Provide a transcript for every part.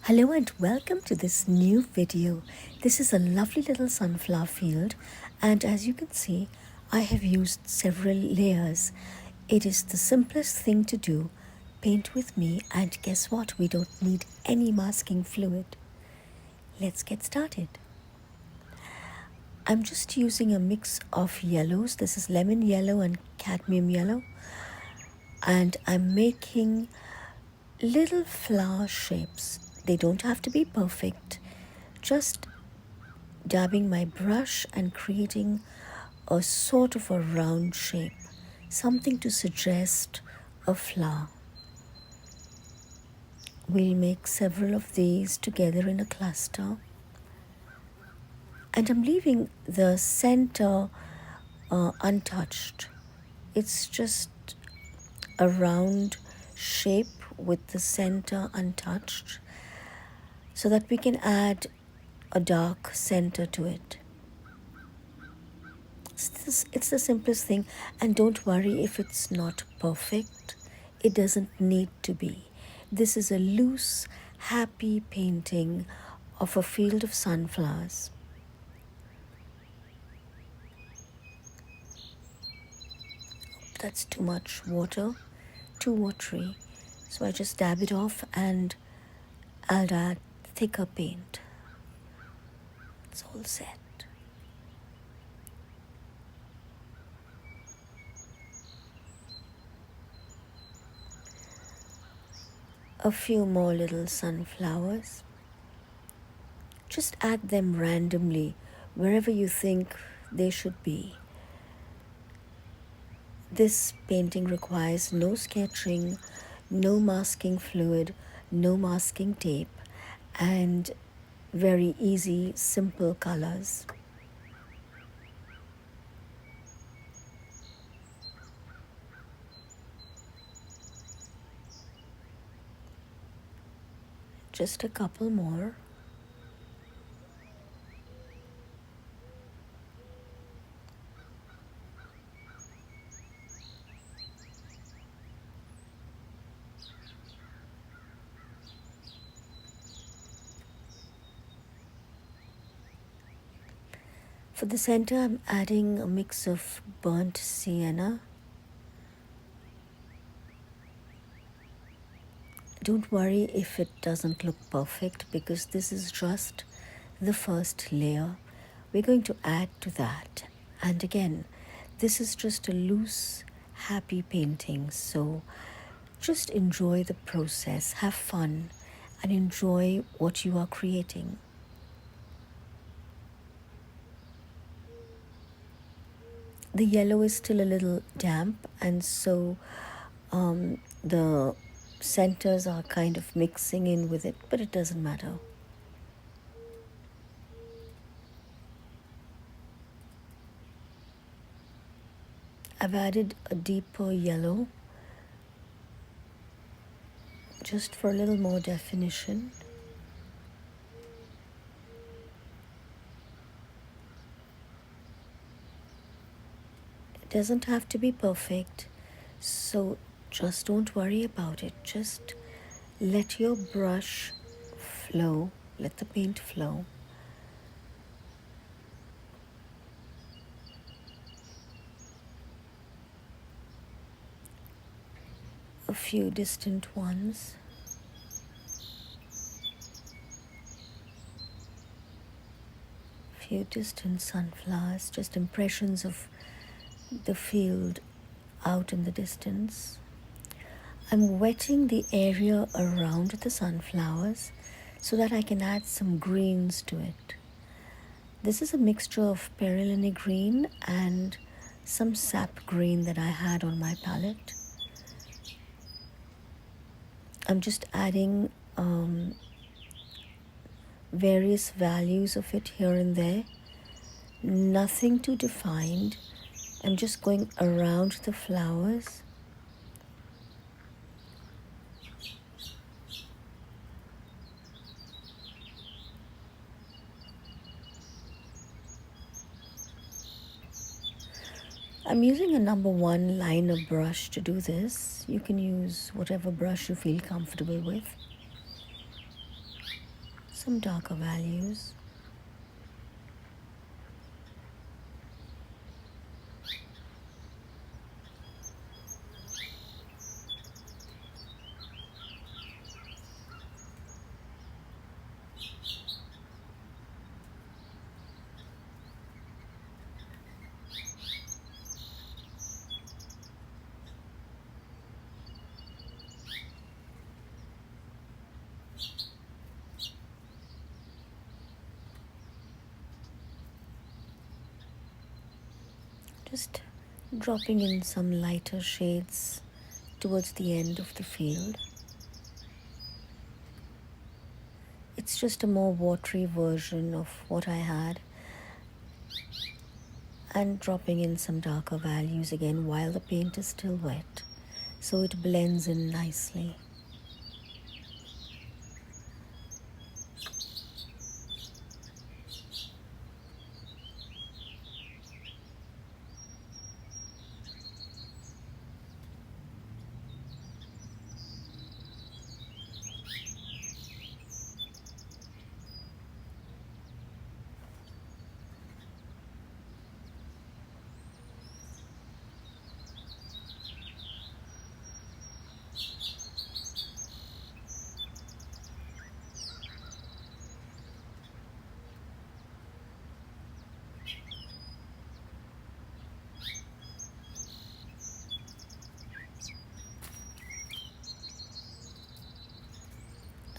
Hello and welcome to this new video. This is a lovely little sunflower field, and as you can see, I have used several layers. It is the simplest thing to do. Paint with me, and guess what? We don't need any masking fluid. Let's get started. I'm just using a mix of yellows. This is lemon yellow and cadmium yellow, and I'm making little flower shapes. They don't have to be perfect. Just dabbing my brush and creating a sort of a round shape, something to suggest a flower. We'll make several of these together in a cluster. And I'm leaving the center untouched. It's just a round shape with the center untouched so that we can add a dark center to it. It's the simplest thing, and don't worry if it's not perfect. It doesn't need to be. This is a loose, happy painting of a field of sunflowers. That's too much water, too watery. So I just dab it off and I'll add thicker paint. It's all set. A few more little sunflowers. Just add them randomly wherever you think they should be. This painting requires no sketching, no masking fluid, no masking tape, and very easy, simple colors. Just a couple more. For the center, I'm adding a mix of burnt sienna. Don't worry if it doesn't look perfect, because this is just the first layer. We're going to add to that. And again, this is just a loose, happy painting. So just enjoy the process, have fun, and enjoy what you are creating. The yellow is still a little damp, and so the centers are kind of mixing in with it, but it doesn't matter. I've added a deeper yellow just for a little more definition. It doesn't have to be perfect, so just don't worry about it. Just let your brush flow, let the paint flow. A few distant ones. Few distant sunflowers, just impressions of the field out in the distance. I'm wetting the area around the sunflowers so that I can add some greens to it. This is a mixture of perylene green and some sap green that I had on my palette. I'm just adding various values of it here and there. Nothing too defined. I'm just going around the flowers. I'm using a number 1 liner brush to do this. You can use whatever brush you feel comfortable with. some darker values. Just dropping in some lighter shades towards the end of the field. It's just a more watery version of what I had, and dropping in some darker values again while the paint is still wet, so it blends in nicely.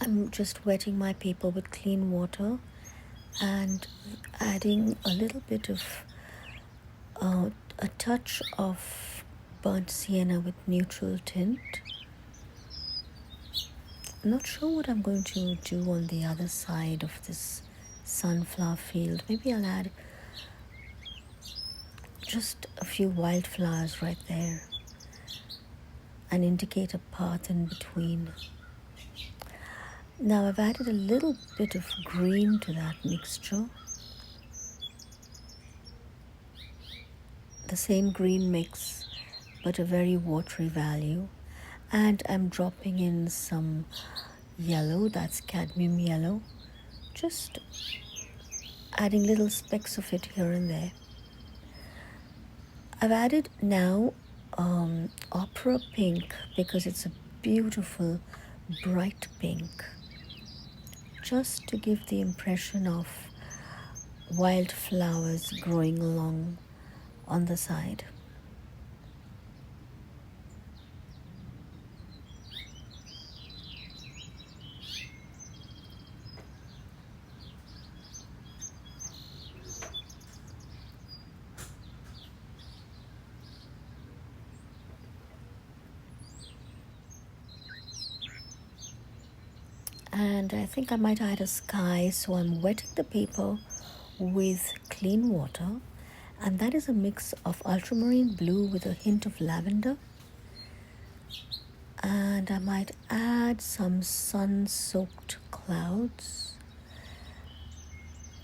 I'm just wetting my paper with clean water and adding a little bit of a touch of burnt sienna with neutral tint. I'm not sure what I'm going to do on the other side of this sunflower field. Maybe I'll add just a few wildflowers right there and indicate a path in between. Now I've added a little bit of green to that mixture. The same green mix, but a very watery value. And I'm dropping in some yellow, that's cadmium yellow. Just adding little specks of it here and there. I've added now opera pink because it's a beautiful bright pink, just to give the impression of wildflowers growing along on the side. And I think I might add a sky, so I'm wetting the paper with clean water, and that is a mix of ultramarine blue with a hint of lavender. And I might add some sun-soaked clouds.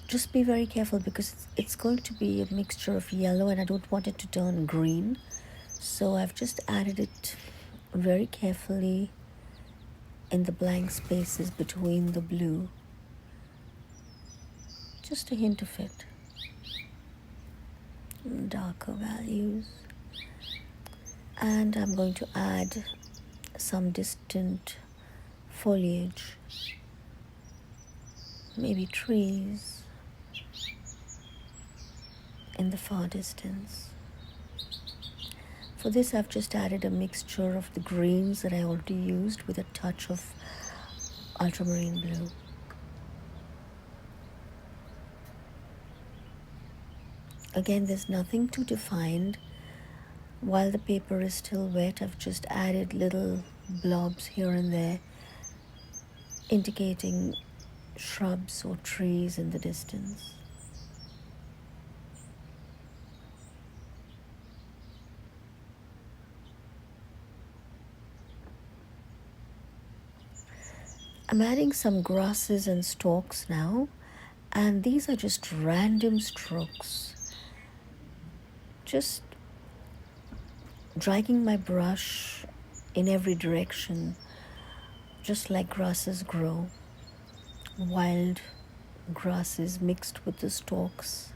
Just be very careful because it's going to be a mixture of yellow and I don't want it to turn green. So I've just added it very carefully in the blank spaces between the blue. Just a hint of it. Darker values. And I'm going to add some distant foliage. Maybe trees in the far distance. For this, I've just added a mixture of the greens that I already used with a touch of ultramarine blue. Again, there's nothing too defined. While the paper is still wet, I've just added little blobs here and there, indicating shrubs or trees in the distance. I'm adding some grasses and stalks now, and these are just random strokes. Just dragging my brush in every direction, just like grasses grow. wild grasses mixed with the stalks.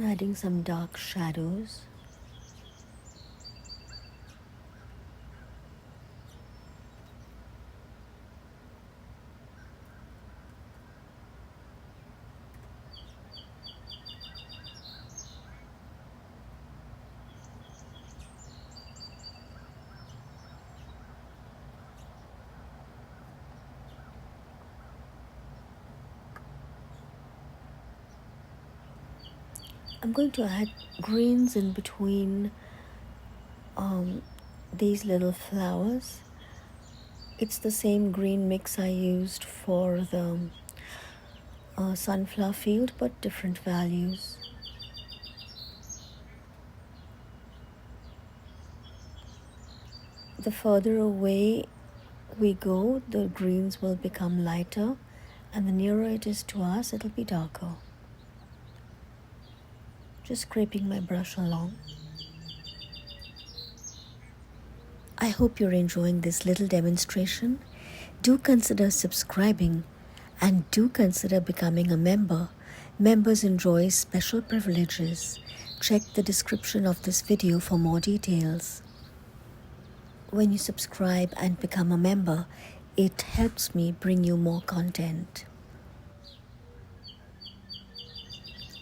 Adding some dark shadows. I'm going to add greens in between these little flowers. It's the same green mix I used for the sunflower field, but different values. The further away we go, the greens will become lighter, and the nearer it is to us, it'll be darker. Just scraping my brush along. I hope you're enjoying this little demonstration. Do consider subscribing and do consider becoming a member. Members enjoy special privileges. Check the description of this video for more details. When you subscribe and become a member, it helps me bring you more content.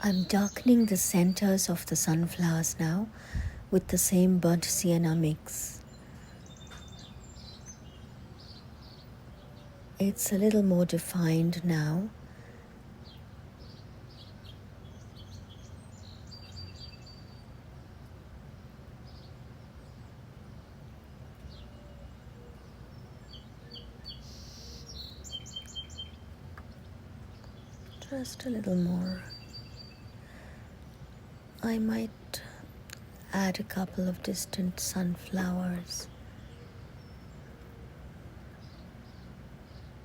I'm darkening the centers of the sunflowers now with the same burnt sienna mix. It's a little more defined now. Just a little more. I might add a couple of distant sunflowers.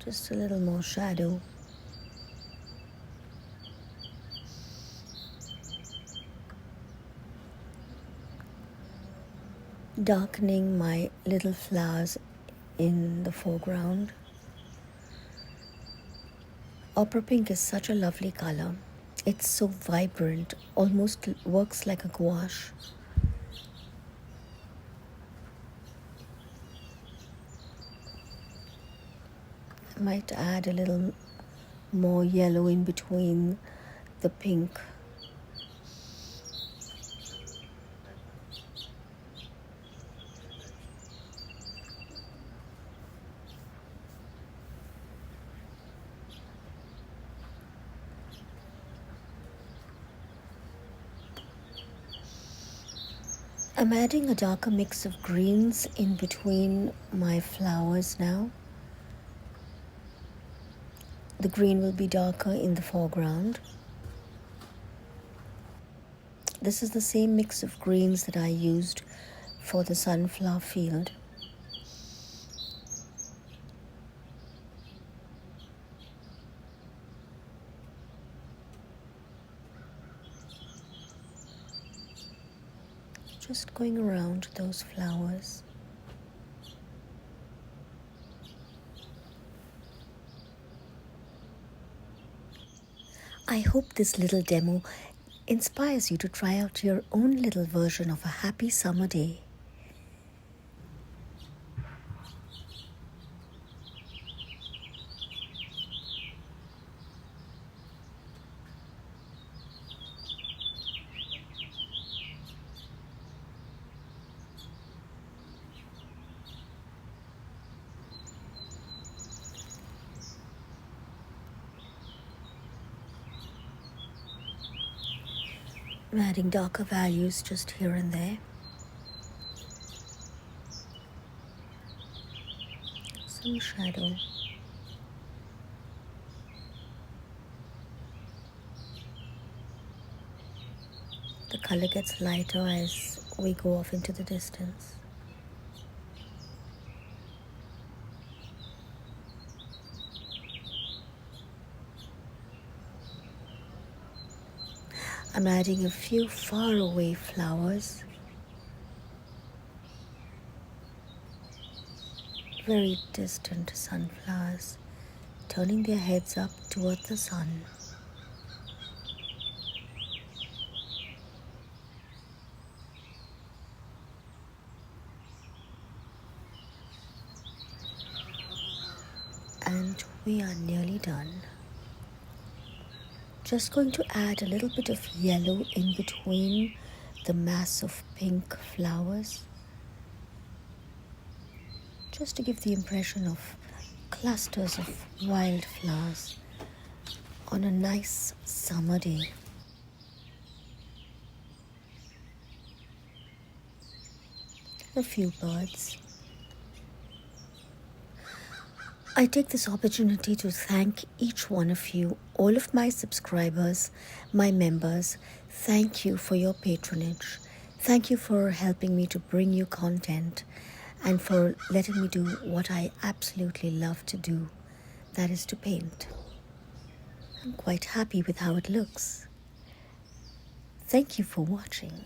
Just a little more shadow. Darkening my little flowers in the foreground. Opera pink is such a lovely color. It's so vibrant, almost works like a gouache. I might add a little more yellow in between the pink. I'm adding a darker mix of greens in between my flowers now. The green will be darker in the foreground. This is the same mix of greens that I used for the sunflower field. Just going around those flowers. I hope this little demo inspires you to try out your own little version of a happy summer day. I'm adding darker values just here and there. Some shadow. The color gets lighter as we go off into the distance. I'm adding a few far away flowers, very distant sunflowers, turning their heads up toward the sun. And we are nearly done. Just going to add a little bit of yellow in between the mass of pink flowers, just to give the impression of clusters of wildflowers on a nice summer day. A few birds. I take this opportunity to thank each one of you, all of my subscribers, my members. Thank you for your patronage. Thank you for helping me to bring you content and for letting me do what I absolutely love to do, that is to paint. I'm quite happy with how it looks. Thank you for watching.